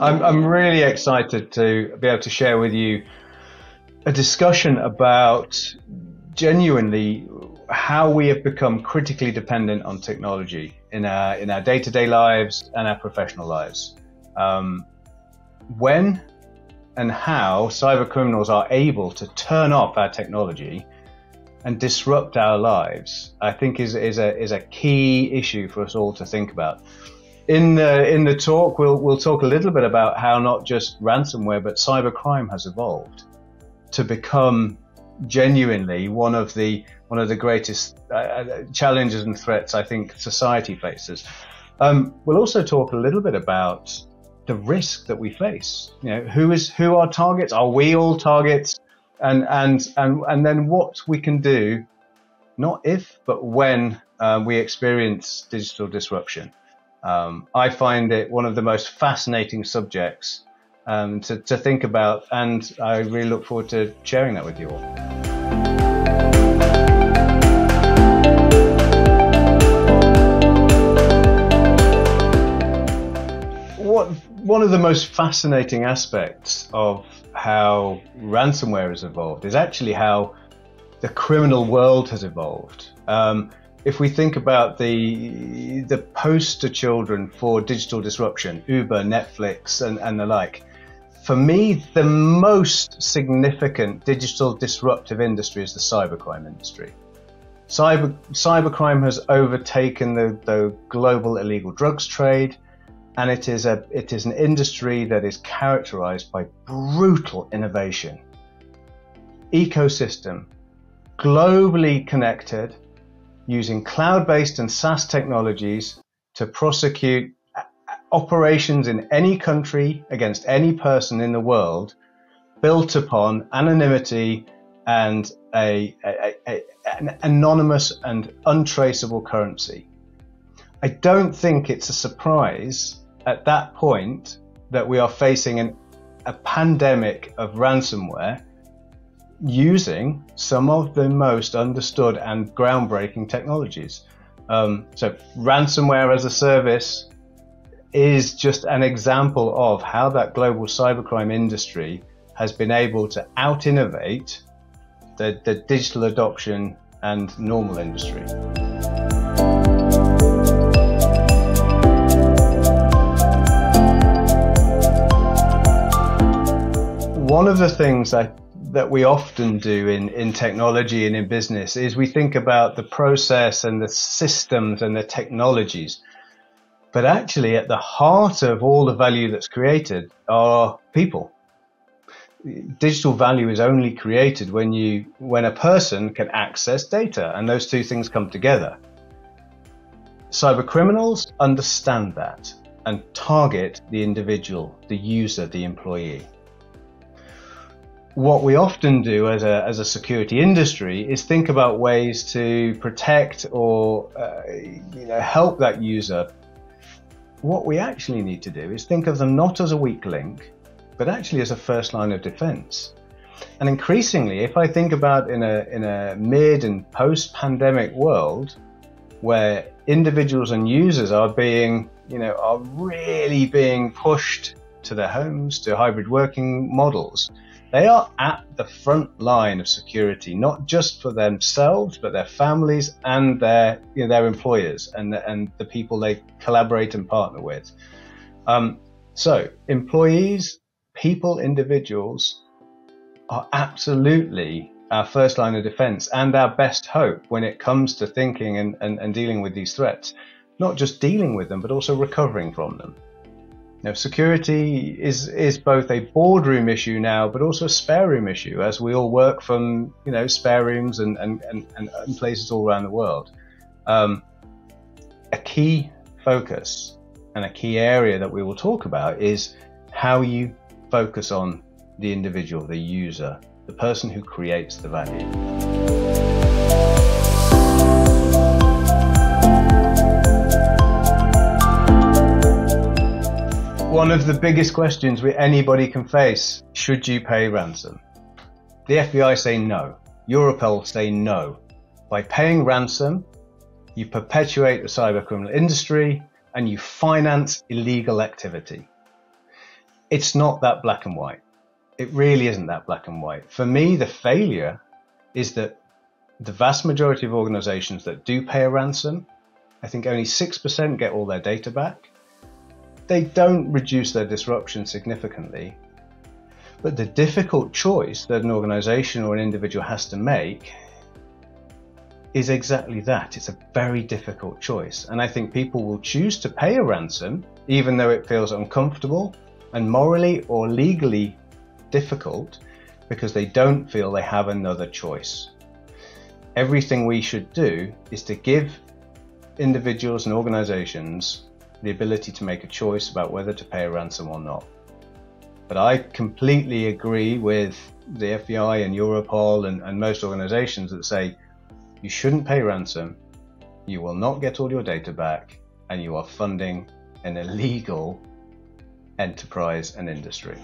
I'm really excited to be able to share with you a discussion about genuinely how we have become critically dependent on technology in our day-to-day lives and our professional lives. When and how cyber criminals are able to turn off our technology and disrupt our lives, I think is a key issue for us all to think about. In the talk, we'll talk a little bit about how not just ransomware but cybercrime has evolved to become genuinely one of the greatest challenges and threats I think society faces. We'll also talk a little bit about the risk that we face. You know, who are targets? Are we all targets? And then what we can do, not if but when we experience digital disruption. I find it one of the most fascinating subjects to think about, and I really look forward to sharing that with you all. One of the most fascinating aspects of how ransomware has evolved is actually how the criminal world has evolved. If we think about the poster children for digital disruption, Uber, Netflix, and the like, for me, the most significant digital disruptive industry is the cybercrime industry. Cybercrime has overtaken the global illegal drugs trade, and it is an industry that is characterized by brutal innovation. Ecosystem, globally connected, using cloud-based and SaaS technologies to prosecute operations in any country against any person in the world, built upon anonymity and an anonymous and untraceable currency. I don't think it's a surprise at that point that we are facing a pandemic of ransomware using some of the most understood and groundbreaking technologies. So ransomware as a service is just an example of how that global cybercrime industry has been able to out-innovate the digital adoption and normal industry. One of the things that we often do in technology and in business is we think about the process and the systems and the technologies. But actually at the heart of all the value that's created are people. Digital value is only created when a person can access data, and those two things come together. Cyber criminals understand that and target the individual, the user, the employee. What we often do as a security industry is think about ways to protect or help that user. What we actually need to do is think of them not as a weak link, but actually as a first line of defense. And increasingly, if I think about in a mid and post-pandemic world where individuals and users are really being pushed to their homes, to hybrid working models, they are at the front line of security, not just for themselves, but their families and their employers and the people they collaborate and partner with. So employees, people, individuals are absolutely our first line of defense and our best hope when it comes to thinking and dealing with these threats. Not just dealing with them, but also recovering from them. Now, security is both a boardroom issue now, but also a spare room issue, as we all work from spare rooms and places all around the world. A key focus and a key area that we will talk about is how you focus on the individual, the user, the person who creates the value. One of the biggest questions anybody can face: should you pay ransom? The FBI say no. Europol say no. By paying ransom, you perpetuate the cybercriminal industry and you finance illegal activity. It's not that black and white. It really isn't that black and white. For me, the failure is that the vast majority of organizations that do pay a ransom, I think only 6% get all their data back. They don't reduce their disruption significantly. But the difficult choice that an organization or an individual has to make is exactly that. It's a very difficult choice. And I think people will choose to pay a ransom, even though it feels uncomfortable and morally or legally difficult, because they don't feel they have another choice. Everything we should do is to give individuals and organizations the ability to make a choice about whether to pay a ransom or not. But I completely agree with the FBI and Europol and most organizations that say you shouldn't pay ransom, you will not get all your data back, and you are funding an illegal enterprise and industry.